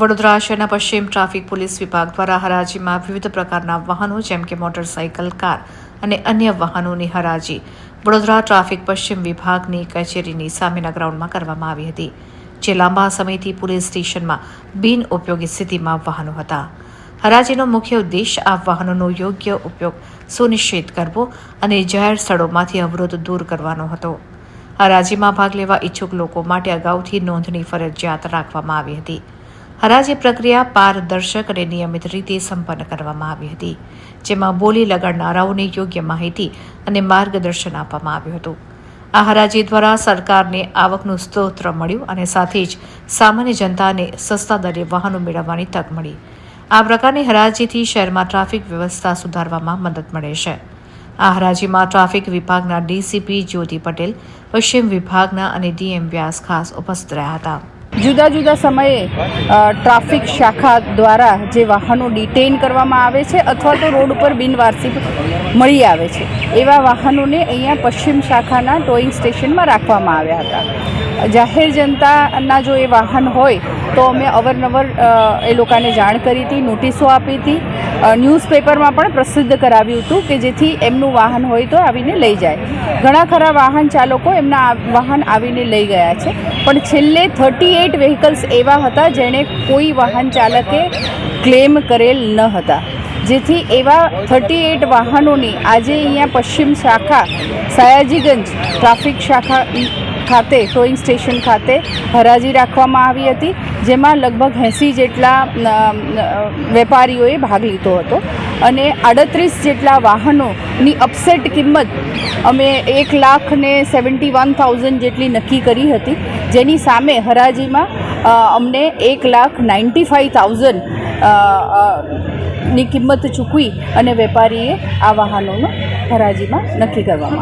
વડોદરા શહેરના પશ્ચિમ traffic police વિભાગ દ્વારા હરાજીમાં વિવિધ પ્રકારના વાહનો જેમ કે મોટરસાઇકલ, કાર અને અન્ય વાહનોની હરાજી વડોદરા ટ્રાફિક પશ્ચિમ વિભાગની કચેરીની સામેના ગ્રાઉન્ડમાં કરવામાં આવી હતી, જે લાંબા સમયથી પોલીસ સ્ટેશનમાં બિન ઉપયોગી સ્થિતિમાં વાહનો હતા. હરાજીનો મુખ્ય ઉદ્દેશ આ વાહનોનો યોગ્ય ઉપયોગ સુનિશ્ચિત કરવો અને જાહેર સ્થળોમાંથી અવરોધ દૂર કરવાનો હતો. હરાજીમાં ભાગ લેવા ઈચ્છુક લોકો માટે અગાઉથી નોંધણી ફરજિયાત રાખવામાં આવી હતી. હરાજી પ્રક્રિયા પારદર્શક અને નિયમિત રીતે સંપન્ન કરવામાં આવી હતી, જેમાં બોલી લગાડનારાઓને યોગ્ય માહિતી અને માર્ગદર્શન આપવામાં આવ્યું હતું. આ હરાજી દ્વારા સરકારને આવકનું સ્ત્રોત મળ્યું અને સાથે જ સામાન્ય જનતાને સસ્તા દરે વાહનો મેળવવાની તક મળી. આ પ્રકારની હરાજીથી શહેરમાં ટ્રાફિક વ્યવસ્થા સુધારવામાં મદદ મળે છે. આ હરાજીમાં ટ્રાફિક વિભાગના ડીસીપી જ્યોતિ પટેલ, પશ્ચિમ વિભાગના અને ડીએમ વ્યાસ ખાસ ઉપસ્થિત રહ્યા હતા. જુદા જુદા સમયે ટ્રાફિક શાખા દ્વારા જે વાહનો ડિટેઇન કરવામાં આવે છે અથવા તો રોડ ઉપર બિનવારસી મળી આવે છે, એવા વાહનોને અહીંયા પશ્ચિમ શાખાના ટોઈંગ સ્ટેશનમાં રાખવામાં આવ્યા હતા. જાહેર જનતાના જો એ વાહન હોય તો અમે અવારનવાર એ લોકોને જાણ કરી હતી, નોટિસો આપી હતી, ન્યૂઝપેપરમાં પણ પ્રસિદ્ધ કરાવ્યું હતું કે જેથી એમનું વાહન હોય તો આવીને લઈ જાય. ઘણા ખરા વાહન ચાલકો એમના વાહન આવીને લઈ ગયા છે, પણ છેલ્લે 38 વ્હીકલ્સ એવા હતા જેણે કોઈ વાહન ચાલકે ક્લેમ કરેલ ન હતા, જેથી એવા 38 વાહનોની આજે અહીંયા પશ્ચિમ શાખા સયાજીગંજ ટ્રાફિક શાખા ખાતે ટોઈંગ સ્ટેશન ખાતે હરાજી રાખવામાં આવી હતી, જેમાં લગભગ 80 જેટલા વેપારીઓએ ભાગ લીધો હતો અને 38 જેટલા વાહનોની અપસેટ કિંમત અમે 1,71,000 જેટલી નક્કી કરી હતી, જેની સામે હરાજીમાં અમને 1,95,000 ની કિંમત ચૂકવી અને વેપારીએ આ વાહનોનો હરાજીમાં નક્કી કરવામાં